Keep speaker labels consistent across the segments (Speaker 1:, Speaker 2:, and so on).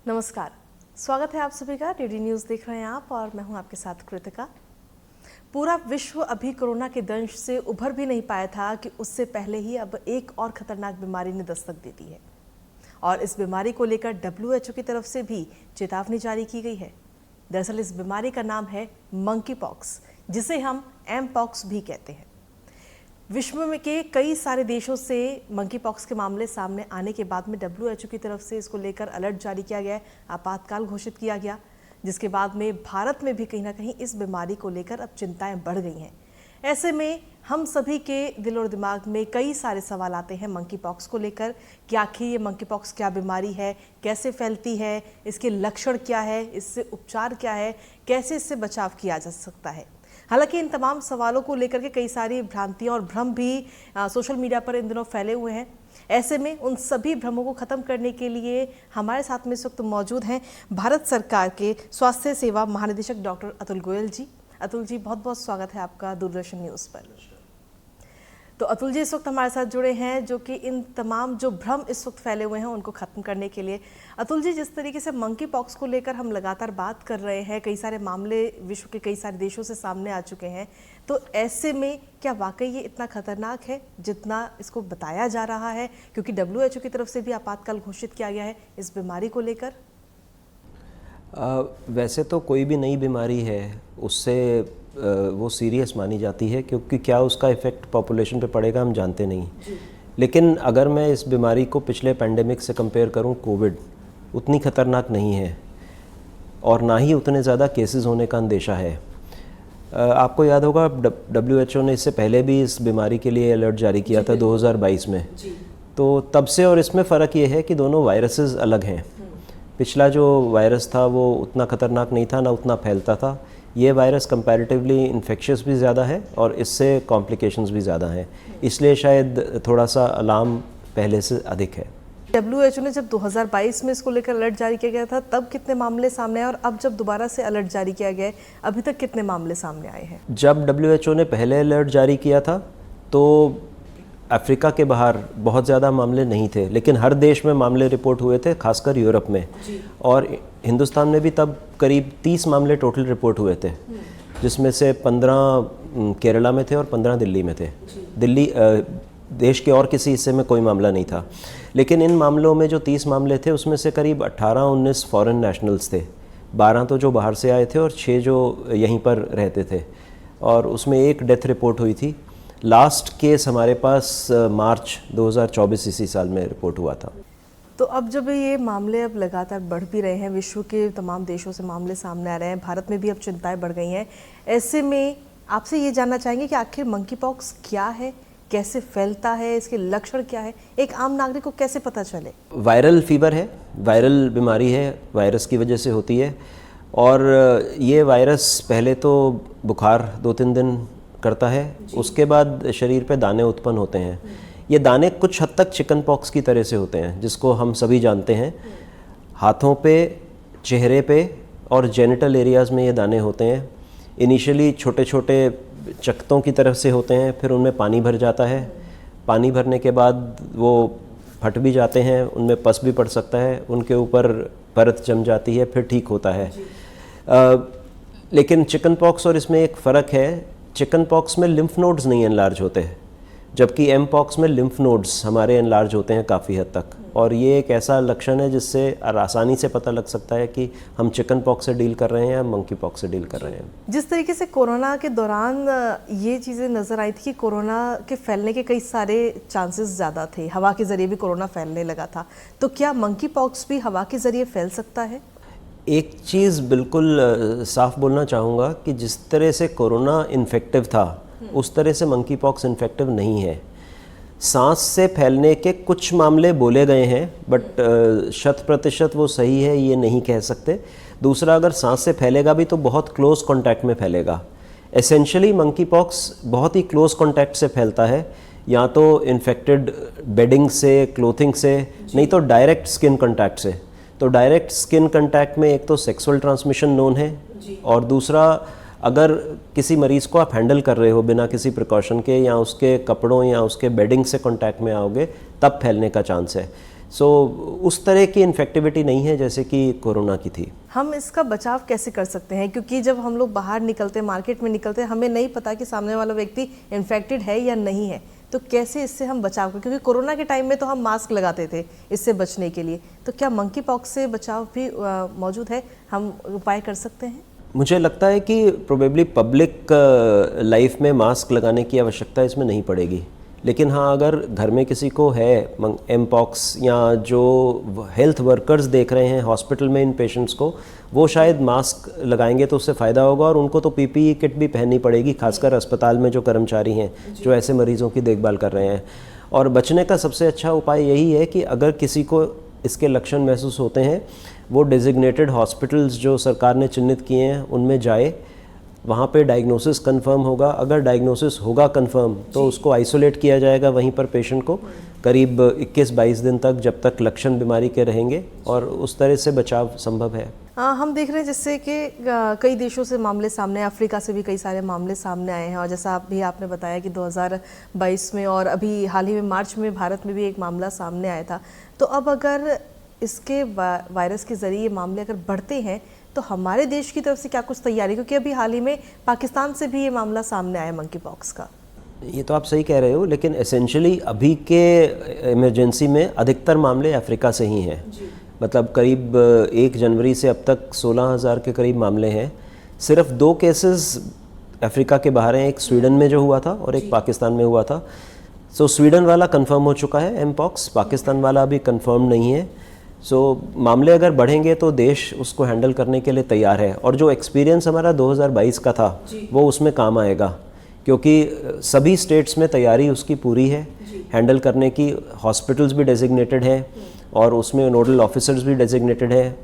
Speaker 1: नमस्कार, स्वागत है आप सभी का। डीडी न्यूज़ देख रहे हैं आप और मैं हूं आपके साथ कृतिका। पूरा विश्व अभी कोरोना के दंश से उभर भी नहीं पाया था कि उससे पहले ही अब एक और खतरनाक बीमारी ने दस्तक दे दी है और इस बीमारी को लेकर WHO की तरफ से भी चेतावनी जारी की गई है। दरअसल इस बीमारी का नाम है मंकी पॉक्स, जिसे हम एम पॉक्स भी कहते हैं। विश्व में के कई सारे देशों से मंकी पॉक्स के मामले सामने आने के बाद में WHO की तरफ से इसको लेकर अलर्ट जारी किया गया है, आपातकाल घोषित किया गया, जिसके बाद में भारत में भी कहीं ना कहीं इस बीमारी को लेकर अब चिंताएं बढ़ गई हैं। ऐसे में हम सभी के दिल और दिमाग में कई सारे सवाल आते हैं मंकी पॉक्स को लेकर कि आखिर ये मंकी पॉक्स क्या बीमारी है, कैसे फैलती है, इसके लक्षण क्या है, इससे उपचार क्या है, कैसे इससे बचाव किया जा सकता है। हालांकि इन तमाम सवालों को लेकर के कई सारी भ्रांतियां और भ्रम भी सोशल मीडिया पर इन दिनों फैले हुए हैं। ऐसे में उन सभी भ्रमों को खत्म करने के लिए हमारे साथ में इस वक्त मौजूद हैं भारत सरकार के स्वास्थ्य सेवा महानिदेशक डॉक्टर अतुल गोयल जी। अतुल जी, बहुत बहुत स्वागत है आपका दूरदर्शन न्यूज़ पर। तो अतुल जी इस वक्त हमारे साथ जुड़े हैं जो कि इन तमाम जो भ्रम इस वक्त फैले हुए हैं उनको खत्म करने के लिए। अतुल जी, जिस तरीके से मंकी पॉक्स को लेकर हम लगातार बात कर रहे हैं, कई सारे मामले विश्व के कई सारे देशों से सामने आ चुके हैं, तो ऐसे में क्या वाकई ये इतना खतरनाक है जितना इसको बताया जा रहा है? क्योंकि WHO की तरफ से भी आपातकाल घोषित किया गया है इस बीमारी को लेकर।
Speaker 2: वैसे तो कोई भी नई बीमारी है उससे वो सीरियस मानी जाती है, क्योंकि क्या उसका इफ़ेक्ट पॉपुलेशन पे पड़ेगा हम जानते नहीं। लेकिन अगर मैं इस बीमारी को पिछले पेंडेमिक से कंपेयर करूं, कोविड उतनी ख़तरनाक नहीं है और ना ही उतने ज़्यादा केसेस होने का अंदेशा है। आपको याद होगा WHO ने इससे पहले भी इस बीमारी के लिए अलर्ट जारी किया था 2022 में। तो तब से और इसमें फ़र्क ये है कि दोनों वायरसेस अलग हैं। पिछला जो वायरस था वो उतना ख़तरनाक नहीं था, ना उतना फैलता था। ये वायरस कंपैरेटिवली इन्फेक्शियस भी ज़्यादा है और इससे कॉम्प्लिकेशंस भी ज़्यादा हैं, इसलिए शायद थोड़ा सा अलार्म पहले से अधिक है।
Speaker 1: WHO ने जब 2022 में इसको लेकर अलर्ट जारी किया गया था तब कितने मामले सामने आए और अब जब दोबारा से अलर्ट जारी किया गया है अभी तक कितने मामले सामने आए हैं?
Speaker 2: जब WHO ने पहले अलर्ट जारी किया था तो अफ्रीका के बाहर बहुत ज़्यादा मामले नहीं थे, लेकिन हर देश में मामले रिपोर्ट हुए थे, खासकर यूरोप में। और हिंदुस्तान में भी तब करीब 30 मामले टोटल रिपोर्ट हुए थे, जिसमें से 15 केरला में थे और 15 दिल्ली में थे। दिल्ली देश के और किसी हिस्से में कोई मामला नहीं था। लेकिन इन मामलों में जो 30 मामले थे उसमें से करीब 18-19 फॉरेन नेशनल्स थे, 12 तो जो बाहर से आए थे और 6 जो यहीं पर रहते थे, और उसमें एक डेथ रिपोर्ट हुई थी। लास्ट केस हमारे पास मार्च 2024 इसी साल में रिपोर्ट हुआ था।
Speaker 1: तो अब जब ये मामले अब लगातार बढ़ भी रहे हैं, विश्व के तमाम देशों से मामले सामने आ रहे हैं, भारत में भी अब चिंताएं बढ़ गई हैं, ऐसे में आपसे ये जानना चाहेंगे कि आखिर मंकी पॉक्स क्या है, कैसे फैलता है, इसके लक्षण क्या है, एक आम नागरिक को कैसे पता चले?
Speaker 2: वायरल फीवर है, वायरल बीमारी है, वायरस की वजह से होती है। और ये वायरस पहले तो बुखार 2-3 दिन करता है, उसके बाद शरीर पे दाने उत्पन्न होते हैं। ये दाने कुछ हद तक चिकन पॉक्स की तरह से होते हैं, जिसको हम सभी जानते हैं। हाथों पे, चेहरे पे और जेनिटल एरियाज़ में ये दाने होते हैं। इनिशियली छोटे छोटे चकत्तों की तरफ से होते हैं, फिर उनमें पानी भर जाता है। पानी भरने के बाद वो फट भी जाते हैं, उनमें पस भी पड़ सकता है, उनके ऊपर परत जम जाती है, फिर ठीक होता है। लेकिन चिकन पॉक्स और इसमें एक फ़र्क है, चिकन पॉक्स में लिम्फ नोड्स नहीं एनलार्ज होते हैं, जबकि एम पॉक्स में लिम्फ नोड्स हमारे एनलार्ज होते हैं काफ़ी हद तक। और ये एक ऐसा लक्षण है जिससे आसानी से पता लग सकता है कि हम चिकन पॉक्स से डील कर रहे हैं या मंकी पॉक्स से डील कर रहे हैं।
Speaker 1: जिस तरीके से कोरोना के दौरान ये चीज़ें नज़र आई थी कि कोरोना के फैलने के कई सारे चांसेस ज़्यादा थे, हवा के ज़रिए भी कोरोना फैलने लगा था, तो क्या मंकी पॉक्स भी हवा के ज़रिए फैल सकता है?
Speaker 2: एक चीज़ बिल्कुल साफ बोलना चाहूँगा कि जिस तरह से कोरोना इन्फेक्टिव था उस तरह से मंकी पॉक्स इन्फेक्टिव नहीं है। सांस से फैलने के कुछ मामले बोले गए हैं, बट 100% वो सही है ये नहीं कह सकते। दूसरा, अगर सांस से फैलेगा भी तो बहुत क्लोज कांटेक्ट में फैलेगा। एसेंशियली मंकी पॉक्स बहुत ही क्लोज कांटेक्ट से फैलता है, या तो इन्फेक्टेड बेडिंग से, क्लोथिंग से, नहीं तो डायरेक्ट स्किन कांटेक्ट से। तो डायरेक्ट स्किन कांटेक्ट में एक तो सेक्सुअल ट्रांसमिशन नोन है, और दूसरा अगर किसी मरीज़ को आप हैंडल कर रहे हो बिना किसी प्रिकॉशन के, या उसके कपड़ों या उसके बेडिंग से कांटेक्ट में आओगे, तब फैलने का चांस है। सो उस तरह की इन्फेक्टिविटी नहीं है जैसे कि कोरोना की थी।
Speaker 1: हम इसका बचाव कैसे कर सकते हैं, क्योंकि जब हम लोग बाहर निकलते हैं, मार्केट में निकलते हैं, हमें नहीं पता कि सामने वाला व्यक्ति इन्फेक्टेड है या नहीं है, तो कैसे इससे हम बचाव करें? क्योंकि कोरोना के टाइम में तो हम मास्क लगाते थे इससे बचने के लिए, तो क्या मंकी पॉक्स से बचाव भी मौजूद है, हम उपाय कर सकते हैं?
Speaker 2: मुझे लगता है कि प्रोबेबली पब्लिक लाइफ में मास्क लगाने की आवश्यकता इसमें नहीं पड़ेगी, लेकिन हाँ अगर घर में किसी को है एम पॉक्स या जो हेल्थ वर्कर्स देख रहे हैं हॉस्पिटल में इन पेशेंट्स को, वो शायद मास्क लगाएंगे तो उससे फ़ायदा होगा, और उनको तो पीपीई किट भी पहननी पड़ेगी, खासकर अस्पताल में जो कर्मचारी हैं जो ऐसे मरीज़ों की देखभाल कर रहे हैं। और बचने का सबसे अच्छा उपाय यही है कि अगर किसी को इसके लक्षण महसूस होते हैं, वो डेजिग्नेटेड हॉस्पिटल्स जो सरकार ने चिन्हित किए हैं उनमें जाए, वहाँ पे डायग्नोसिस कंफर्म होगा। अगर डायग्नोसिस होगा कंफर्म तो उसको आइसोलेट किया जाएगा वहीं पर पेशेंट को करीब 21-22 दिन तक, जब तक लक्षण बीमारी के रहेंगे, और उस तरह से बचाव संभव है।
Speaker 1: हम देख रहे हैं जिससे कि कई देशों से मामले सामने आए, अफ्रीका से भी कई सारे मामले सामने आए हैं, और जैसा आपने बताया कि 2022 में और अभी हाल ही में मार्च में भारत में भी एक मामला सामने आया था। तो अब अगर इसके वायरस के ज़रिए मामले अगर बढ़ते हैं तो हमारे देश की तरफ से क्या कुछ तैयारी, क्योंकि अभी हाल ही में पाकिस्तान से भी ये मामला सामने आया मंकी पॉक्स का?
Speaker 2: ये तो आप सही कह रहे हो, लेकिन एसेंशियली अभी के इमरजेंसी में अधिकतर मामले अफ्रीका से ही हैं। मतलब करीब 1 जनवरी से अब तक 16,000 के करीब मामले हैं। सिर्फ 2 केसेस अफ्रीका के बाहर हैं, एक स्वीडन में जो हुआ था और एक पाकिस्तान में हुआ था। सो स्वीडन वाला कंफर्म हो चुका है एम पॉक्स, पाकिस्तान वाला अभी कंफर्म नहीं है। सो मामले अगर बढ़ेंगे तो देश उसको हैंडल करने के लिए तैयार है, और जो एक्सपीरियंस हमारा 2022 का था वो उसमें काम आएगा, क्योंकि सभी स्टेट्स में तैयारी उसकी पूरी है हैंडल करने की। हॉस्पिटल्स भी डेजिग्नेटेड हैं और उसमें नोडल ऑफिसर्स भी डेजिग्नेटेड हैं।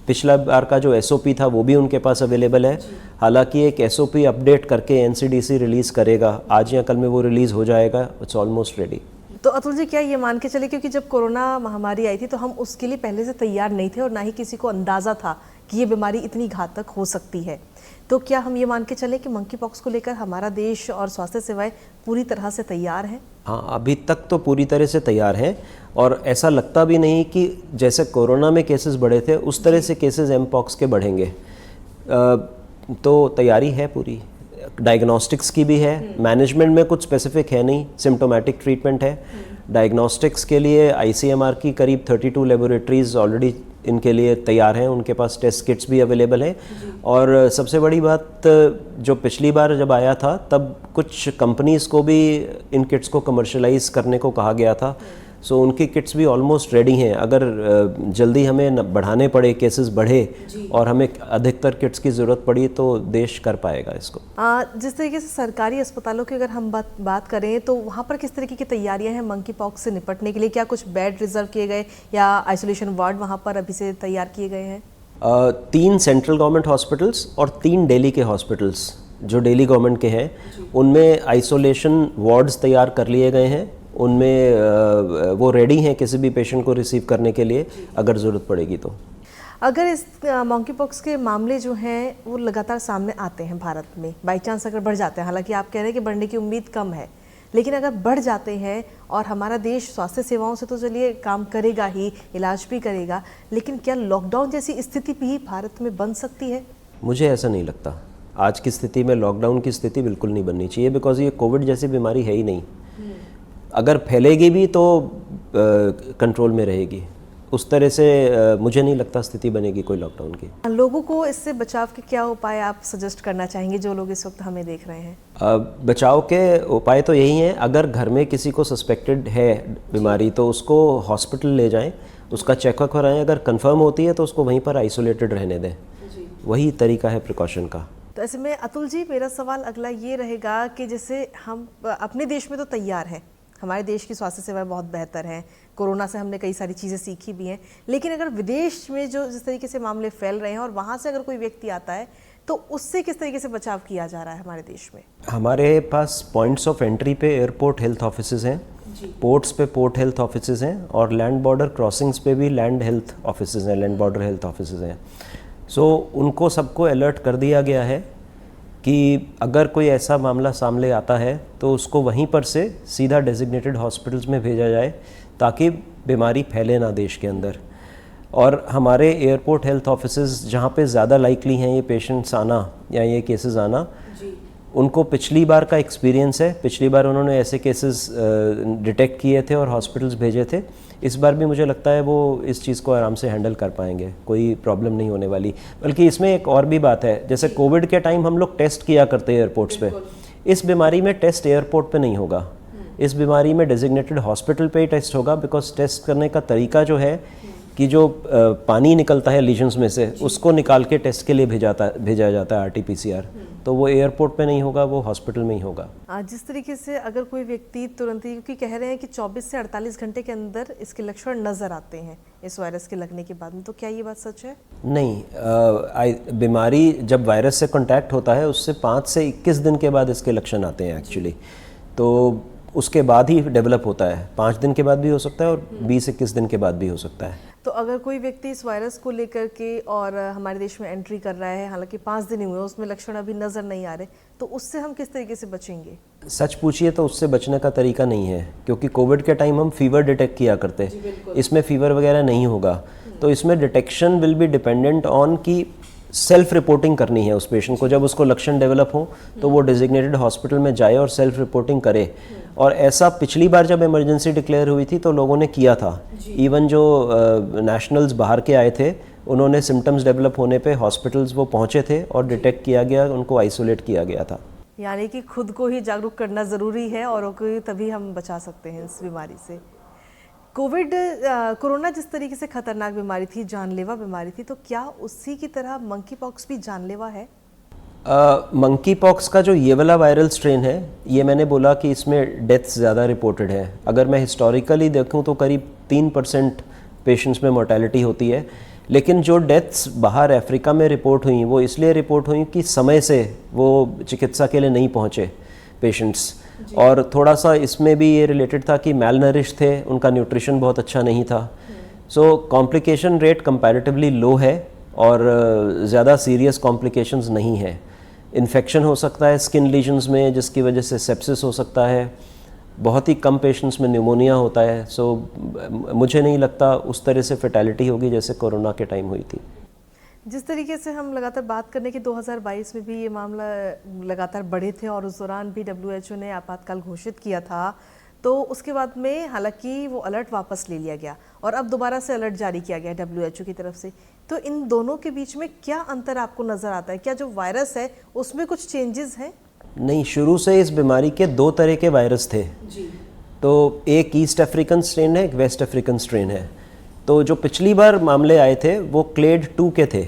Speaker 2: पिछला बार का जो एसओपी था वो भी उनके पास अवेलेबल है। हालांकि एक एसओपी अपडेट करके एनसीडीसी रिलीज़ करेगा, आज या कल में वो रिलीज़ हो जाएगा, इट्स ऑलमोस्ट रेडी।
Speaker 1: तो अतुल जी, क्या ये मान के चले, क्योंकि जब कोरोना महामारी आई थी तो हम उसके लिए पहले से तैयार नहीं थे और ना ही किसी को अंदाज़ा था कि ये बीमारी इतनी घातक हो सकती है, तो क्या हम ये मान के चले कि मंकी पॉक्स को लेकर हमारा देश और स्वास्थ्य सेवाएं पूरी तरह से तैयार हैं? हाँ,
Speaker 2: अभी तक तो पूरी तरह से तैयार हैं, और ऐसा लगता भी नहीं कि जैसे कोरोना में केसेस बढ़े थे उस तरह से केसेस एम पॉक्स के बढ़ेंगे। तो तैयारी है पूरी, डायग्नोस्टिक्स की भी है, मैनेजमेंट में कुछ स्पेसिफिक है नहीं, सिम्टोमेटिक ट्रीटमेंट है। डायग्नोस्टिक्स के लिए आईसीएमआर की करीब 32 लेबोरेटरीज ऑलरेडी इनके लिए तैयार हैं, उनके पास टेस्ट किट्स भी अवेलेबल हैं। और सबसे बड़ी बात, जो पिछली बार जब आया था तब कुछ कंपनीज़ को भी इन किट्स को कमर्शलाइज करने को कहा गया था। सो उनकी किट्स भी ऑलमोस्ट रेडी हैं। अगर जल्दी हमें बढ़ाने पड़े, केसेस बढ़े और हमें अधिकतर किट्स की ज़रूरत पड़ी तो देश कर पाएगा इसको।
Speaker 1: जिस तरीके से सरकारी अस्पतालों की अगर हम बात करें तो वहाँ पर किस तरीके की तैयारियां हैं मंकी पॉक्स से निपटने के लिए? क्या कुछ बेड रिजर्व किए गए या आइसोलेशन वार्ड वहाँ पर अभी से तैयार किए गए हैं?
Speaker 2: 3 सेंट्रल गवर्नमेंट हॉस्पिटल्स और 3 दिल्ली के हॉस्पिटल्स जो दिल्ली गवर्नमेंट के हैं, उनमें आइसोलेशन वार्ड्स तैयार कर लिए गए हैं। उनमें वो रेडी हैं किसी भी पेशेंट को रिसीव करने के लिए अगर ज़रूरत पड़ेगी तो।
Speaker 1: अगर इस मंकी पॉक्स के मामले जो हैं वो लगातार सामने आते हैं भारत में, बाई चांस अगर बढ़ जाते हैं, हालांकि आप कह रहे हैं कि बढ़ने की उम्मीद कम है, लेकिन अगर बढ़ जाते हैं और हमारा देश स्वास्थ्य सेवाओं से तो चलिए काम करेगा ही, इलाज भी करेगा, लेकिन क्या लॉकडाउन जैसी स्थिति भी भारत में बन सकती है?
Speaker 2: मुझे ऐसा नहीं लगता। आज की स्थिति में लॉकडाउन की स्थिति बिल्कुल नहीं बननी चाहिए, बिकॉज ये कोविड जैसी बीमारी है ही नहीं। अगर फैलेगी भी तो कंट्रोल में रहेगी। उस तरह से मुझे नहीं लगता स्थिति बनेगी कोई लॉकडाउन की।
Speaker 1: लोगों को इससे बचाव के क्या उपाय आप सजेस्ट करना चाहेंगे, जो लोग इस वक्त हमें देख रहे हैं?
Speaker 2: बचाव के उपाय तो यही हैं, अगर घर में किसी को सस्पेक्टेड है बीमारी तो उसको हॉस्पिटल ले जाएं, उसका चेकअप कराएं। अगर कंफर्म होती है तो उसको वहीं पर आइसोलेटेड रहने दें। वही तरीका है प्रिकॉशन का।
Speaker 1: तो ऐसे में अतुल जी, मेरा सवाल अगला ये रहेगा कि जैसे हम अपने देश में तो तैयार हैं, हमारे देश की स्वास्थ्य सेवाएं बहुत बेहतर हैं, कोरोना से हमने कई सारी चीज़ें सीखी भी हैं, लेकिन अगर विदेश में जो जिस तरीके से मामले फैल रहे हैं और वहाँ से अगर कोई व्यक्ति आता है तो उससे किस तरीके से बचाव किया जा रहा है हमारे देश में?
Speaker 2: हमारे पास पॉइंट्स ऑफ एंट्री पे एयरपोर्ट हेल्थ ऑफिसेज हैं, पोर्ट्स पे पोर्ट हेल्थ ऑफिसेज हैं, और लैंड बॉर्डर क्रॉसिंग्स पे भी लैंड हेल्थ ऑफिसेज हैं, लैंड बॉर्डर हेल्थ ऑफिसेज हैं। सो उनको सबको अलर्ट कर दिया गया है कि अगर कोई ऐसा मामला सामने आता है तो उसको वहीं पर से सीधा डेजिग्नेटेड हॉस्पिटल्स में भेजा जाए, ताकि बीमारी फैले ना देश के अंदर। और हमारे एयरपोर्ट हेल्थ ऑफिसेज जहाँ पे ज़्यादा लाइकली हैं ये पेशेंट्स आना या ये केसेस आना, उनको पिछली बार का एक्सपीरियंस है, पिछली बार उन्होंने ऐसे केसेस डिटेक्ट किए थे और हॉस्पिटल्स भेजे थे। इस बार भी मुझे लगता है वो इस चीज़ को आराम से हैंडल कर पाएंगे, कोई प्रॉब्लम नहीं होने वाली। बल्कि इसमें एक और भी बात है, जैसे कोविड के टाइम हम लोग टेस्ट किया करते हैं एयरपोर्ट्स पे, इस बीमारी में टेस्ट एयरपोर्ट पे नहीं होगा, इस बीमारी में डेजिग्नेटेड हॉस्पिटल पे ही टेस्ट होगा। बिकॉज टेस्ट करने का तरीका जो है कि जो पानी निकलता है लीजन्स में से उसको निकाल के टेस्ट के लिए भेजा जाता है RT-PCR, तो वो एयरपोर्ट पे नहीं होगा, वो हॉस्पिटल में ही होगा।
Speaker 1: जिस तरीके से अगर कोई व्यक्ति तुरंत ही, क्योंकि कह रहे हैं कि 24 से 48 घंटे के अंदर इसके लक्षण नजर आते हैं इस वायरस के लगने के बाद में, तो क्या ये बात सच है?
Speaker 2: नहीं, बीमारी जब वायरस से कांटेक्ट होता है उससे 5 से 21 दिन के बाद इसके लक्षण आते हैं एक्चुअली, तो उसके बाद ही डेवलप होता है। 5 दिन के बाद भी हो सकता है और 20-21 दिन के बाद भी हो सकता है।
Speaker 1: तो अगर कोई व्यक्ति इस वायरस को लेकर के और हमारे देश में एंट्री कर रहा है, हालांकि 5 दिन हुए, उसमें लक्षण अभी नजर नहीं आ रहे, तो उससे हम किस तरीके से बचेंगे?
Speaker 2: सच पूछिए तो उससे बचने का तरीका नहीं है, क्योंकि कोविड के टाइम हम फीवर डिटेक्ट किया करते, इसमें फीवर वगैरह नहीं होगा। तो इसमें detection will be dependent on कि सेल्फ रिपोर्टिंग करनी है उस पेशेंट को। जब उसको लक्षण डेवलप हो तो वो डेजिग्नेटेड हॉस्पिटल में जाए और सेल्फ रिपोर्टिंग करे। और ऐसा पिछली बार जब इमरजेंसी डिक्लेयर हुई थी तो लोगों ने किया था। इवन जो नेशनल्स बाहर के आए थे, उन्होंने सिम्टम्स डेवलप होने पे हॉस्पिटल्स वो पहुंचे थे और डिटेक्ट किया गया, उनको आइसोलेट किया गया था।
Speaker 1: यानी कि खुद को ही जागरूक करना ज़रूरी है और तभी हम बचा सकते हैं इस बीमारी से। कोरोना जिस तरीके से खतरनाक बीमारी थी, जानलेवा बीमारी थी, तो क्या उसी की तरह मंकी पॉक्स भी जानलेवा है?
Speaker 2: मंकी पॉक्स का जो ये वाला वायरल स्ट्रेन है, ये मैंने बोला कि इसमें डेथ्स ज़्यादा रिपोर्टेड है। अगर मैं हिस्टोरिकली देखूं तो करीब 3% पेशेंट्स में मोर्टेलिटी होती है। लेकिन जो डेथ्स बाहर अफ्रीका में रिपोर्ट हुई, वो इसलिए रिपोर्ट हुई कि समय से वो चिकित्सा के लिए नहीं पहुँचे पेशेंट्स। और थोड़ा सा इसमें भी ये रिलेटेड था कि मैलनरिश थे, उनका न्यूट्रिशन बहुत अच्छा नहीं था। सो कॉम्प्लिकेशन रेट कंपैरेटिवली लो है और ज़्यादा सीरियस कॉम्प्लिकेशंस नहीं है। इन्फेक्शन हो सकता है स्किन लीजन्स में, जिसकी वजह से सेप्सिस हो सकता है। बहुत ही कम पेशेंट्स में न्यूमोनिया होता है। सो मुझे नहीं लगता उस तरह से फैटेलिटी होगी जैसे कोरोना के टाइम हुई थी।
Speaker 1: जिस तरीके से हम लगातार बात करने की 2022 में भी ये मामला लगातार बढ़े थे और उस दौरान भी WHO ने आपातकाल घोषित किया था, तो उसके बाद में हालांकि वो अलर्ट वापस ले लिया गया और अब दोबारा से अलर्ट जारी किया गया WHO की तरफ से। तो इन दोनों के बीच में क्या अंतर आपको नज़र आता है? क्या जो वायरस है उसमें कुछ चेंजेस हैं? नहीं,
Speaker 2: शुरू से इस बीमारी के 2 तरह के वायरस थे जी। तो एक ईस्ट अफ्रीकन स्ट्रेन है, एक वेस्ट अफ्रीकन स्ट्रेन है। तो जो पिछली बार मामले आए थे वो क्लेड 2 के थे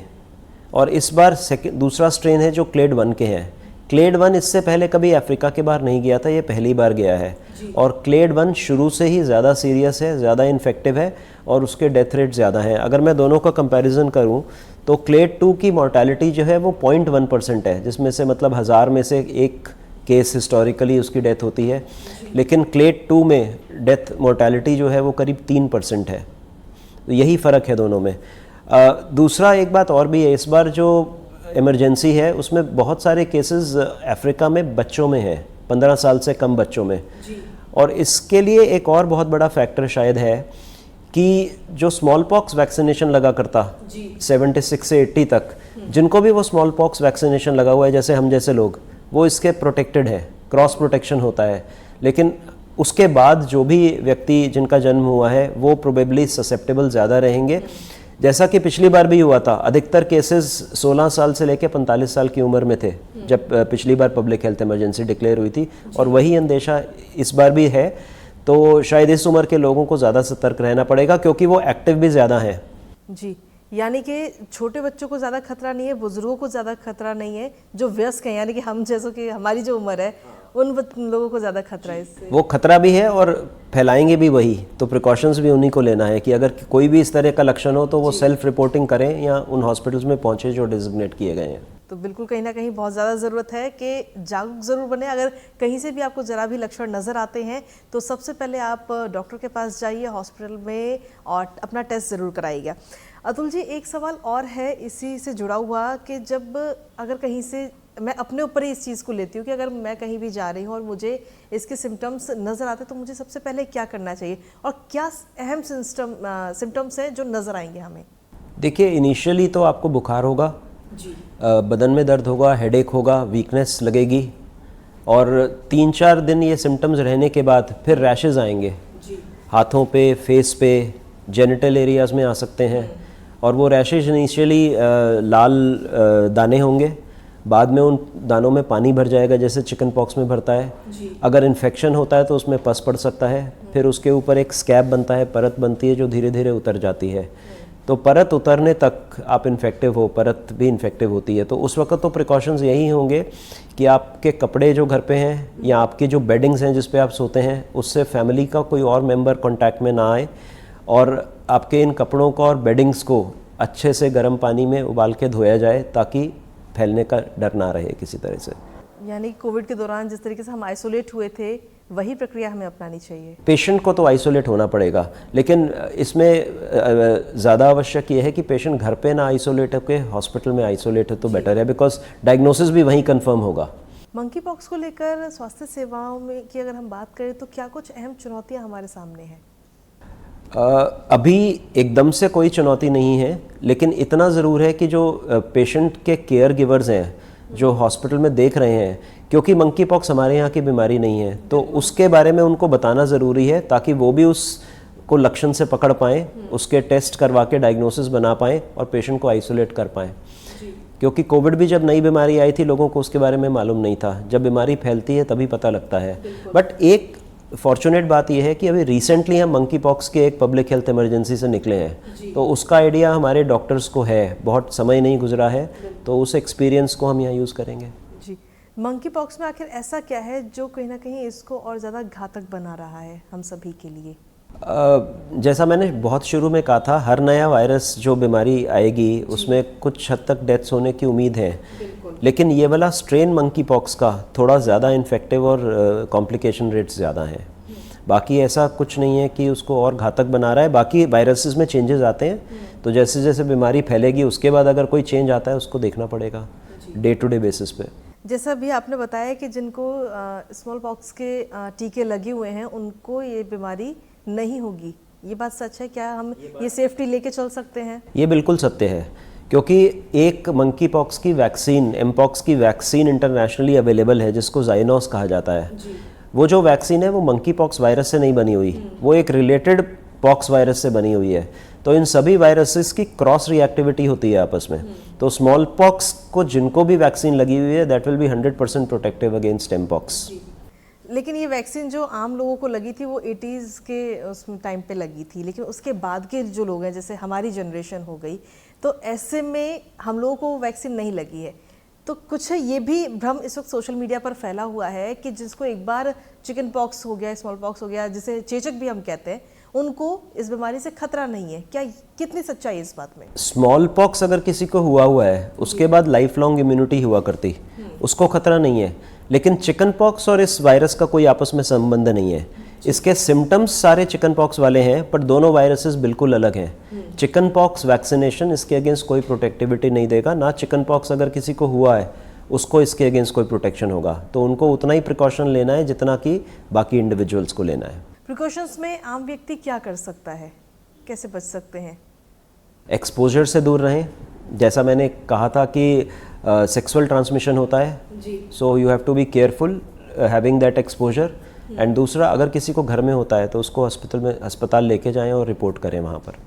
Speaker 2: और इस बार दूसरा स्ट्रेन है जो क्लेड 1 के हैं। क्लेड 1 इससे पहले कभी अफ्रीका के बाहर नहीं गया था, ये पहली बार गया है। और क्लेड 1 शुरू से ही ज़्यादा सीरियस है, ज़्यादा इन्फेक्टिव है और उसके डेथ रेट ज़्यादा हैं। अगर मैं दोनों का कंपैरिजन करूं तो क्लेड 2 की मोर्टेलिटी जो है वो 0.1% है, जिसमें से मतलब 1000 में से एक केस हिस्टोरिकली उसकी डेथ होती है। लेकिन क्लेड 2 में डेथ मोर्टेलिटी जो है वो करीब 3% है। तो यही फ़र्क है दोनों में। दूसरा एक बात और भी है, इस बार जो इमरजेंसी है उसमें बहुत सारे केसेस अफ्रीका में बच्चों में है, 15 साल से कम बच्चों में जी। और इसके लिए एक और बहुत बड़ा फैक्टर शायद है कि जो स्मॉल पॉक्स वैक्सीनेशन लगा करता 76 से 80 तक, जिनको भी वो स्मॉल पॉक्स वैक्सीनेशन लगा हुआ है, जैसे हम जैसे लोग, वो इसके प्रोटेक्टेड है, क्रॉस प्रोटेक्शन होता है। लेकिन उसके बाद जो भी व्यक्ति जिनका जन्म हुआ है वो प्रोबेबली ससेप्टेबल ज़्यादा रहेंगे। जैसा कि पिछली बार भी हुआ था, अधिकतर केसेस 16 साल से लेकर 45 साल की उम्र में थे जब पिछली बार पब्लिक हेल्थ इमरजेंसी डिक्लेयर हुई थी, और वही अंदेशा इस बार भी है। तो शायद इस उम्र के लोगों को ज़्यादा सतर्क रहना पड़ेगा क्योंकि वो एक्टिव भी ज़्यादा हैं जी। यानी कि छोटे बच्चों को ज़्यादा खतरा नहीं है, बुजुर्गों को ज़्यादा खतरा नहीं है, जो वयस्क हैं यानी कि हम जैसों की हमारी जो उम्र है उन लोगों को ज़्यादा खतरा है इससे। वो खतरा भी है और फैलाएंगे भी वही, तो प्रिकॉशंस भी उन्हीं को लेना है कि अगर कोई भी इस तरह का लक्षण हो तो वो सेल्फ रिपोर्टिंग करें या उन हॉस्पिटल्स में पहुंचे जो डिजिग्नेट किए गए हैं। तो बिल्कुल कहीं ना कहीं बहुत ज़्यादा ज़रूरत है कि जागरूक ज़रूर बने। अगर कहीं से भी आपको ज़रा भी लक्षण नज़र आते हैं तो सबसे पहले आप डॉक्टर के पास जाइए हॉस्पिटल में और अपना टेस्ट ज़रूर कराइएगा। अतुल जी, एक सवाल और है इसी से जुड़ा हुआ कि जब अगर कहीं से
Speaker 1: मैं अपने ऊपर ही इस चीज़ को लेती हूँ कि अगर मैं कहीं भी जा रही हूँ और मुझे इसके सिम्टम्स नज़र आते तो मुझे सबसे पहले क्या करना चाहिए और क्या अहम सिम्टम्स हैं जो नज़र आएंगे हमें?
Speaker 2: देखिए, इनिशियली तो आपको बुखार होगा जी, बदन में दर्द होगा, हेडेक होगा, वीकनेस लगेगी और 3-4 दिन ये सिम्टम्स रहने के बाद फिर रैशेज़ आएंगे जी, हाथों पे, फेस पे, जेनिटल एरियाज़ में आ सकते हैं और वो रैशेज इनिशियली लाल दाने होंगे, बाद में उन दानों में पानी भर जाएगा जैसे चिकन पॉक्स में भरता है जी। अगर इन्फेक्शन होता है तो उसमें पस पड़ सकता है, फिर उसके ऊपर एक स्कैब बनता है, परत बनती है जो धीरे धीरे उतर जाती है। तो परत उतरने तक आप इन्फेक्टिव हो, परत भी इन्फेक्टिव होती है, तो उस वक्त तो प्रिकॉशंस यही होंगे कि आपके कपड़े जो घर पे हैं या आपकी जो बेडिंग्स हैं जिस पे आप सोते हैं उससे फैमिली का कोई और मेंबर कांटेक्ट में ना आए और आपके इन कपड़ों को और बेडिंग्स को अच्छे से गर्म पानी में उबाल के धोया जाए ताकि फैलने का डर ना रहे किसी तरह से।
Speaker 1: यानी कोविड के दौरान जिस तरीके से हम आइसोलेट हुए थे वही प्रक्रिया हमें अपनानी चाहिए।
Speaker 2: पेशेंट को तो आइसोलेट होना पड़ेगा, लेकिन इसमें ज़्यादा आवश्यक ये है कि पेशेंट घर पे ना आइसोलेट होकर हॉस्पिटल में आइसोलेट हो तो बेटर है, बिकॉज डायग्नोसिस भी वहीं कंफर्म होगा।
Speaker 1: मंकी पॉक्स को लेकर स्वास्थ्य सेवाओं में की अगर हम बात करें तो क्या कुछ अहम चुनौतियां हमारे सामने हैं?
Speaker 2: अभी एकदम से कोई चुनौती नहीं है, लेकिन इतना ज़रूर है कि जो पेशेंट के केयर गिवर्स हैं जो हॉस्पिटल में देख रहे हैं, क्योंकि मंकी पॉक्स हमारे यहाँ की बीमारी नहीं है तो उसके बारे में उनको बताना ज़रूरी है ताकि वो भी उसको लक्षण से पकड़ पाएँ, उसके टेस्ट करवा के डायग्नोसिस बना पाएँ और पेशेंट को आइसोलेट कर पाएँ। क्योंकि कोविड भी जब नई बीमारी आई थी लोगों को उसके बारे में मालूम नहीं था, जब बीमारी फैलती है तभी पता लगता है। बट एक फॉर्चुनेट बात यह है कि अभी रिसेंटली हम मंकी पॉक्स के एक पब्लिक हेल्थ इमरजेंसी से निकले हैं, तो उसका आइडिया हमारे डॉक्टर्स को है, बहुत समय नहीं गुजरा है, तो उस एक्सपीरियंस को हम यहाँ यूज़ करेंगे।
Speaker 1: जी, मंकी पॉक्स में आखिर ऐसा क्या है जो कहीं ना कहीं इसको और ज़्यादा घातक बना रहा है हम सभी के लिए?
Speaker 2: जैसा मैंने बहुत शुरू में कहा था, हर नया वायरस जो बीमारी आएगी उसमें कुछ हद तक डेथ्स होने की उम्मीद है, लेकिन ये वाला स्ट्रेन मंकी पॉक्स का थोड़ा ज़्यादा इन्फेक्टिव और कॉम्प्लिकेशन रेट्स ज़्यादा हैं। बाकी ऐसा कुछ नहीं है कि उसको और घातक बना रहा है। बाकी वायरसेस में चेंजेस आते हैं, तो जैसे जैसे बीमारी फैलेगी उसके बाद अगर कोई चेंज आता है उसको देखना पड़ेगा डे टू डे बेसिस पे।
Speaker 1: जैसा भी आपने बताया कि जिनको स्मॉल पॉक्स के टीके लगे हुए हैं उनको ये बीमारी नहीं होगी, ये बात सच है? क्या हम ये सेफ्टी लेके चल सकते हैं? ये
Speaker 2: बिल्कुल सत्य है, क्योंकि एक मंकी पॉक्स की वैक्सीन, एमपॉक्स की वैक्सीन इंटरनेशनली अवेलेबल है जिसको ज़ाइनोस कहा जाता है। वो जो वैक्सीन है वो मंकी पॉक्स वायरस से नहीं बनी हुई, वो एक रिलेटेड पॉक्स वायरस से बनी हुई है। तो इन सभी वायरसेस की क्रॉस रिएक्टिविटी होती है आपस में। तो स्मॉल पॉक्स को जिनको भी वैक्सीन लगी हुई है that will be 100% protective against mpox.
Speaker 1: लेकिन ये वैक्सीन जो आम लोगों को लगी थी वो 80s के उस टाइम पे लगी थी, लेकिन उसके बाद के जो लोग हैं जैसे हमारी जनरेशन हो गई, तो ऐसे में हम लोगों को वैक्सीन नहीं लगी है। तो कुछ ये भी भ्रम इस वक्त सोशल मीडिया पर फैला हुआ है कि जिसको एक बार चिकन पॉक्स हो गया, स्मॉल पॉक्स हो गया, जिसे चेचक भी हम कहते हैं, उनको इस बीमारी से खतरा नहीं है। क्या कितनी सच्चाई है इस बात में?
Speaker 2: स्मॉल पॉक्स अगर किसी को हुआ है उसके बाद लाइफ लॉन्ग इम्यूनिटी हुआ करती, उसको खतरा नहीं है। लेकिन चिकन पॉक्स और इस वायरस का कोई आपस में संबंध नहीं है। इसके सिम्टम्स सारे चिकन पॉक्स वाले हैं, पर दोनों वायरसेस बिल्कुल अलग हैं। चिकन पॉक्स वैक्सीनेशन इसके अगेंस्ट कोई प्रोटेक्टिविटी नहीं देगा, ना चिकन पॉक्स अगर किसी को हुआ है उसको इसके अगेंस्ट कोई प्रोटेक्शन होगा। तो उनको उतना ही प्रिकॉशन लेना है जितना कि बाकी इंडिविजुअल्स को लेना है।
Speaker 1: प्रिकॉशंस में आम व्यक्ति क्या कर सकता है, कैसे बच सकते हैं?
Speaker 2: एक्सपोजर से दूर रहें, जैसा मैंने कहा था कि सेक्सुअल ट्रांसमिशन होता है, so you have to be careful having that exposure. And दूसरा, अगर किसी को घर में होता है तो उसको अस्पताल लेके जाएं और रिपोर्ट करें वहाँ पर।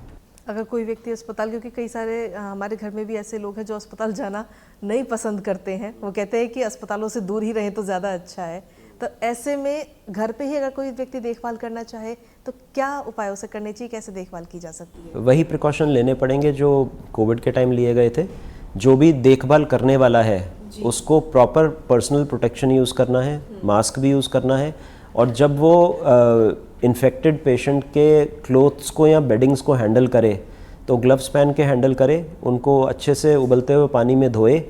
Speaker 1: अगर कोई व्यक्ति अस्पताल, क्योंकि कई सारे हमारे घर में भी ऐसे लोग हैं जो अस्पताल जाना नहीं पसंद करते हैं, वो कहते हैं कि अस्पतालों से दूर ही रहें तो ज़्यादा अच्छा है, तो ऐसे में घर पे ही अगर कोई व्यक्ति देखभाल करना चाहे तो क्या उपाय उसे करने चाहिए, कैसे देखभाल की जा सकती है?
Speaker 2: वही प्रिकॉशन लेने पड़ेंगे जो कोविड के टाइम लिए गए थे। जो भी देखभाल करने वाला है उसको प्रॉपर पर्सनल प्रोटेक्शन यूज़ करना है, मास्क भी यूज़ करना है, और जब वो इन्फेक्टेड पेशेंट के क्लोथ्स को या बेडिंग्स को हैंडल करे तो ग्लव्स पहन के हैंडल करे, उनको अच्छे से उबलते हुए पानी में धोए,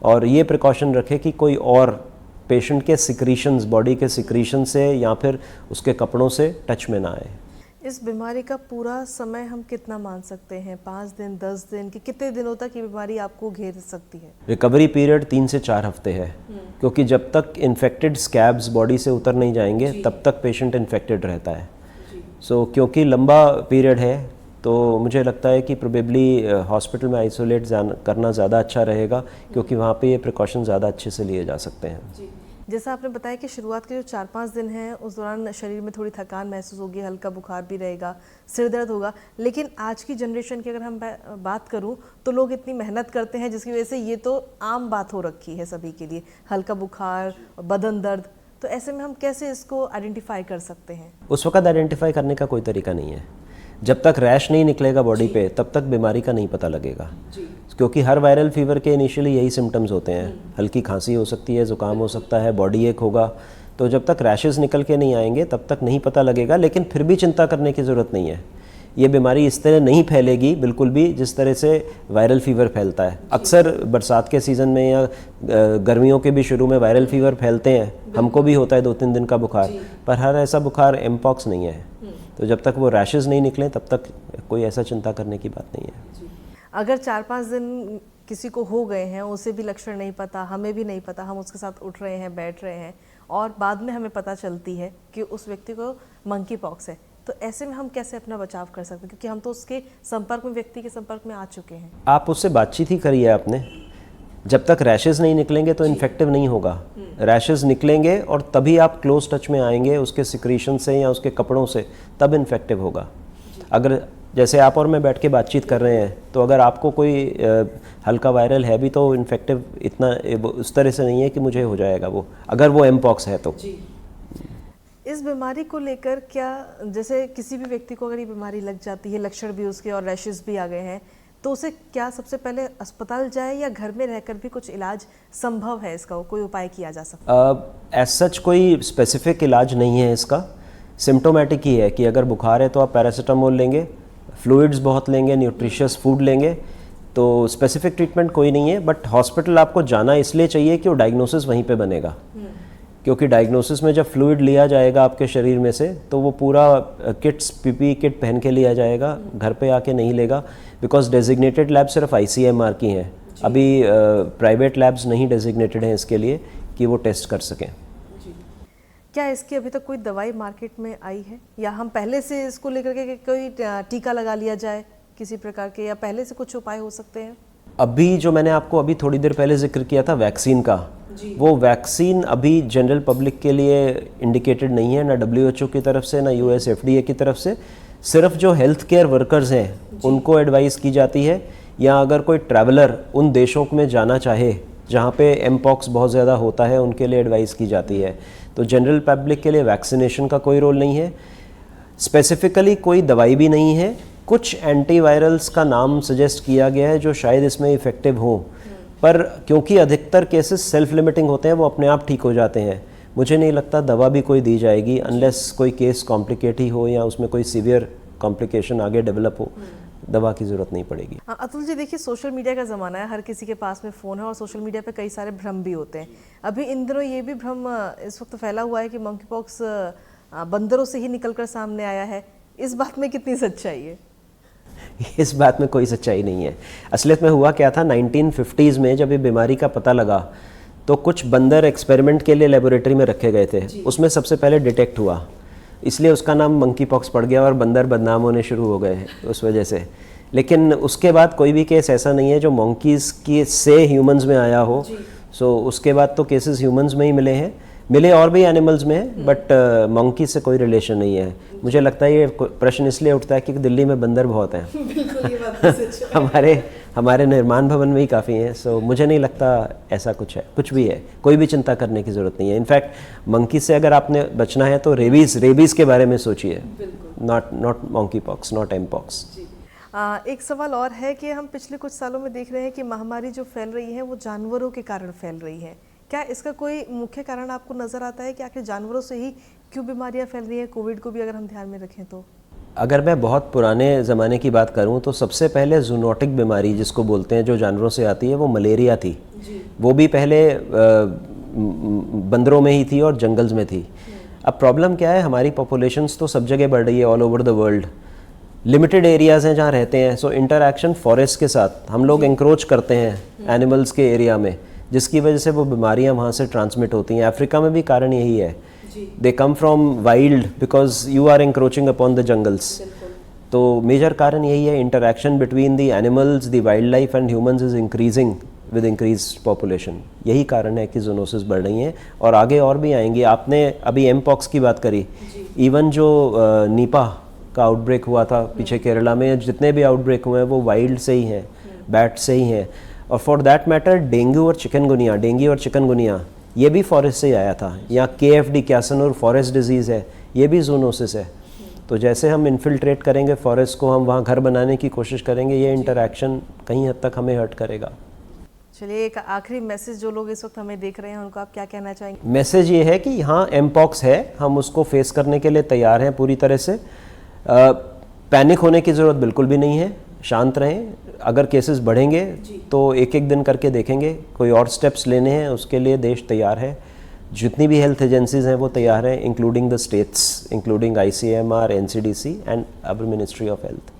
Speaker 2: और ये प्रिकॉशन रखे कि कोई और पेशेंट के सिक्रीशंस, बॉडी के सिक्रीशन से या फिर उसके कपड़ों से टच में ना आए।
Speaker 1: इस बीमारी का पूरा समय हम कितना मान सकते हैं? 5 दिन, 10 दिन, कि कितने दिनों तक ये बीमारी आपको घेर सकती है?
Speaker 2: रिकवरी पीरियड 3 से 4 हफ्ते है, क्योंकि जब तक इन्फेक्टेड स्कैब्स बॉडी से उतर नहीं जाएंगे तब तक पेशेंट इन्फेक्टेड रहता है। सो क्योंकि लंबा पीरियड है तो मुझे लगता है कि प्रोबेबली हॉस्पिटल में आइसोलेट करना ज़्यादा अच्छा रहेगा, क्योंकि वहाँ पे ये प्रिकॉशन ज़्यादा अच्छे से लिए जा सकते हैं।
Speaker 1: जैसा आपने बताया कि शुरुआत के जो 4-5 दिन हैं उस दौरान शरीर में थोड़ी थकान महसूस होगी, हल्का बुखार भी रहेगा, सिर दर्द होगा, लेकिन आज की जनरेशन की अगर हम बात करूं तो लोग इतनी मेहनत करते हैं जिसकी वजह से ये तो आम बात हो रखी है सभी के लिए, हल्का बुखार, बदन दर्द। तो ऐसे में हम कैसे इसको आइडेंटिफाई कर सकते हैं?
Speaker 2: उस वक्त आइडेंटिफाई करने का कोई तरीका नहीं है। जब तक रैश नहीं निकलेगा बॉडी पे तब तक बीमारी का नहीं पता लगेगा, क्योंकि हर वायरल फीवर के इनिशियली यही सिम्टम्स होते हैं। हल्की खांसी हो सकती है, ज़ुकाम हो सकता है, बॉडी एक होगा। तो जब तक रैशेस निकल के नहीं आएंगे तब तक नहीं पता लगेगा, लेकिन फिर भी चिंता करने की ज़रूरत नहीं है। ये बीमारी इस तरह नहीं फैलेगी बिल्कुल भी जिस तरह से वायरल फीवर फैलता है। अक्सर बरसात के सीज़न में या गर्मियों के भी शुरू में वायरल फीवर फैलते हैं, हमको भी होता है 2-3 दिन का बुखार, पर हर ऐसा बुखार एमपॉक्स नहीं है। तो जब तक वो रैशेस नहीं निकले तब तक कोई ऐसा चिंता करने की बात नहीं है।
Speaker 1: अगर 4-5 दिन किसी को हो गए हैं, उसे भी लक्षण नहीं पता, हमें भी नहीं पता, हम उसके साथ उठ रहे हैं, बैठ रहे हैं और बाद में हमें पता चलती है कि उस व्यक्ति को मंकी पॉक्स है, तो ऐसे में हम कैसे अपना बचाव कर सकते हैं? क्योंकि हम तो उसके संपर्क में, व्यक्ति के संपर्क में आ चुके हैं।
Speaker 2: आप उससे बातचीत ही करिए आपने। जब तक रैशेस नहीं निकलेंगे तो इन्फेक्टिव नहीं होगा। रैशेस निकलेंगे और तभी आप क्लोज टच में आएंगे उसके सिक्रीशन से या उसके कपड़ों से, तब इन्फेक्टिव होगा। अगर जैसे आप और मैं बैठ के बातचीत कर रहे हैं तो अगर आपको कोई हल्का वायरल है भी तो इन्फेक्टिव इतना उस तरह से नहीं है कि मुझे हो जाएगा वो, अगर वो एमपॉक्स है तो।
Speaker 1: इस बीमारी को लेकर क्या, जैसे किसी भी व्यक्ति को अगर ये बीमारी लग जाती है, लक्षण भी उसके और रैशेस भी आ गए हैं, तो उसे क्या सबसे पहले अस्पताल जाए या घर में रहकर भी कुछ इलाज संभव है? इसका कोई उपाय किया जा सकता है?
Speaker 2: एज सच कोई स्पेसिफिक इलाज नहीं है इसका। सिम्टोमेटिक ही है कि अगर बुखार है तो आप पैरासीटामोल लेंगे, फ्लूइड्स बहुत लेंगे, न्यूट्रिशियस फूड लेंगे, तो स्पेसिफिक ट्रीटमेंट कोई नहीं है। बट हॉस्पिटल आपको जाना इसलिए चाहिए कि वो डायग्नोसिस वहीं पे बनेगा, क्योंकि डायग्नोसिस में जब फ्लूइड लिया जाएगा आपके शरीर में से तो वो पूरा किट्स पीपी किट पहन के लिया जाएगा, घर पे आके नहीं लेगा, बिकॉज डेजिग्नेटेड लैब सिर्फ ICMR की हैं। अभी प्राइवेट लैब्स नहीं डेजिग्नेटेड हैं इसके लिए कि वो टेस्ट कर सकें।
Speaker 1: क्या इसकी अभी तक कोई दवाई मार्केट में आई है, या हम पहले से इसको लेकर के कोई टीका लगा लिया जाए किसी प्रकार के, या पहले से कुछ उपाय हो सकते हैं?
Speaker 2: अभी जो मैंने आपको अभी थोड़ी देर पहले जिक्र किया था वैक्सीन का, वो वैक्सीन अभी जनरल पब्लिक के लिए इंडिकेटेड नहीं है, ना WHO की तरफ से ना US FDA की तरफ से। सिर्फ जो हेल्थ केयर वर्कर्स हैं उनको एडवाइस की जाती है, या अगर कोई ट्रैवलर उन देशों में जाना चाहे जहाँ पे एमपॉक्स बहुत ज़्यादा होता है उनके लिए एडवाइस की जाती है। तो जनरल पब्लिक के लिए वैक्सीनेशन का कोई रोल नहीं है, स्पेसिफिकली कोई दवाई भी नहीं है। कुछ एंटीवायरल्स का नाम सजेस्ट किया गया है जो शायद इसमें इफ़ेक्टिव हों, पर क्योंकि अधिकतर केसेस सेल्फ लिमिटिंग होते हैं, वो अपने आप ठीक हो जाते हैं। मुझे नहीं लगता दवा भी कोई दी जाएगी अनलेस कोई केस कॉम्प्लिकेट ही हो या उसमें कोई सीवियर कॉम्प्लिकेशन आगे डेवलप हो, दवा की ज़रूरत नहीं पड़ेगी।
Speaker 1: अतुल जी, देखिए सोशल मीडिया का ज़माना है, हर किसी के पास में फ़ोन है और सोशल मीडिया पे कई सारे भ्रम भी होते हैं। अभी इन दिनों ये भी भ्रम इस वक्त फैला हुआ है कि मंकी पॉक्स बंदरों से ही निकलकर सामने आया है। इस बात में कितनी सच्चाई है?
Speaker 2: इस बात में कोई सच्चाई नहीं है। असलियत में हुआ क्या था, 1950s में जब ये बीमारी का पता लगा तो कुछ बंदर एक्सपेरिमेंट के लिए लेबोरेटरी में रखे गए थे, उसमें सबसे पहले डिटेक्ट हुआ, इसलिए उसका नाम मंकी पॉक्स पड़ गया और बंदर बदनाम होने शुरू हो गए उस वजह से। लेकिन उसके बाद कोई भी केस ऐसा नहीं है जो मंकीज़ की से ह्यूमंस में आया हो। सो उसके बाद तो केसेस ह्यूमंस में ही मिले हैं, मिले और भी एनिमल्स में हैं, बट मंकी से कोई रिलेशन नहीं है। मुझे लगता है ये प्रश्न इसलिए उठता है कि दिल्ली में बंदर बहुत हैं।
Speaker 1: बिल्कुल, ये बात तो सच है।
Speaker 2: हमारे निर्माण भवन में ही काफ़ी हैं। सो मुझे नहीं लगता ऐसा कुछ है, कुछ भी है, कोई भी चिंता करने की ज़रूरत नहीं है। इनफैक्ट मंकी से अगर आपने बचना है तो रेबीज़ के बारे में सोचिए, not monkey pox, not mpox.
Speaker 1: एक सवाल और है कि हम पिछले कुछ सालों में देख रहे हैं कि महामारी जो फैल रही है वो जानवरों के कारण फैल रही है। क्या इसका कोई मुख्य कारण आपको नज़र आता है कि आखिर जानवरों से ही क्यों बीमारियां फैल रही हैं? कोविड को भी अगर हम ध्यान में रखें तो
Speaker 2: अगर मैं बहुत पुराने ज़माने की बात करूं तो सबसे पहले जूनोटिक बीमारी जिसको बोलते हैं, जो जानवरों से आती है, वो मलेरिया थी। वो भी पहले बंदरों में ही थी और जंगल्स में थी। अब प्रॉब्लम क्या है, हमारी पॉपुलेशंस तो सब जगह बढ़ रही है all over the world, limited areas हैं जहाँ रहते हैं, सो इंटरैक्शन फॉरेस्ट के साथ हम लोग इंक्रोच करते हैं एनिमल्स के एरिया में, जिसकी वजह से वो बीमारियाँ वहाँ से ट्रांसमिट होती हैं। अफ्रीका में भी कारण यही है, they come from wild because you are encroaching upon the jungles. तो मेजर कारण यही है, interaction between the animals, the wildlife and humans is increasing with increase population. यही कारण है कि जूनोसिस बढ़ रही हैं और आगे और भी आएंगी। आपने अभी एमपॉक्स की बात करी, इवन जो नीपा का आउटब्रेक हुआ था पीछे केरला में, जितने भी आउटब्रेक हुए हैं वो वाइल्ड से ही हैं, बैट से ही हैं। और फॉर दैट मैटर डेंगू और चिकनगुनिया ये भी फॉरेस्ट से ही आया था। या KFD क्यासनूर फॉरेस्ट डिजीज़ है, ये भी जूनोसिस है। तो जैसे हम इन्फिल्ट्रेट करेंगे फॉरेस्ट को, हम वहाँ घर बनाने की कोशिश करेंगे, ये इंटरैक्शन कहीं हद तक हमें हर्ट करेगा।
Speaker 1: चलिए, एक आखिरी मैसेज जो लोग इस वक्त हमें देख रहे हैं उनको आप क्या कहना चाहेंगे?
Speaker 2: मैसेज ये है कि हाँ एमपॉक्स है, हम उसको फेस करने के लिए तैयार हैं पूरी तरह से। पैनिक होने की ज़रूरत बिल्कुल भी नहीं है, शांत रहें। अगर केसेस बढ़ेंगे तो एक एक दिन करके देखेंगे, कोई और स्टेप्स लेने हैं उसके लिए देश तैयार है। जितनी भी हेल्थ एजेंसीज हैं वो तैयार हैं, including the states, including ICMR, NCDC and our ministry of health.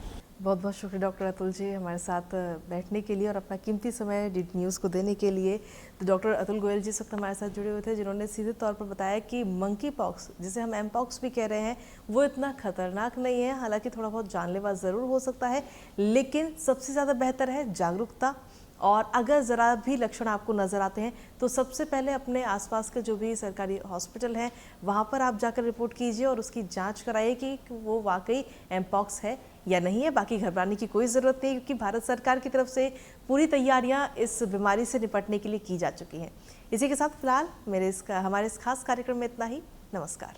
Speaker 1: बहुत बहुत शुक्रिया डॉक्टर अतुल जी हमारे साथ बैठने के लिए और अपना कीमती समय DD न्यूज़ को देने के लिए। तो डॉक्टर अतुल गोयल जी इस वक्त हमारे साथ जुड़े हुए थे, जिन्होंने सीधे तौर पर बताया कि मंकी पॉक्स, जिसे हम एमपॉक्स भी कह रहे हैं, वो इतना खतरनाक नहीं है। हालांकि थोड़ा बहुत जानलेवा ज़रूर हो सकता है, लेकिन सबसे ज़्यादा बेहतर है जागरूकता। और अगर ज़रा भी लक्षण आपको नज़र आते हैं तो सबसे पहले अपने आसपास के जो भी सरकारी हॉस्पिटल हैं वहाँ पर आप जाकर रिपोर्ट कीजिए और उसकी जांच कराइए कि वो वाकई एमपॉक्स है या नहीं है। बाकी घबराने की कोई ज़रूरत नहीं, क्योंकि भारत सरकार की तरफ से पूरी तैयारियां इस बीमारी से निपटने के लिए की जा चुकी हैं। इसी के साथ फिलहाल हमारे इस खास कार्यक्रम में इतना ही। नमस्कार।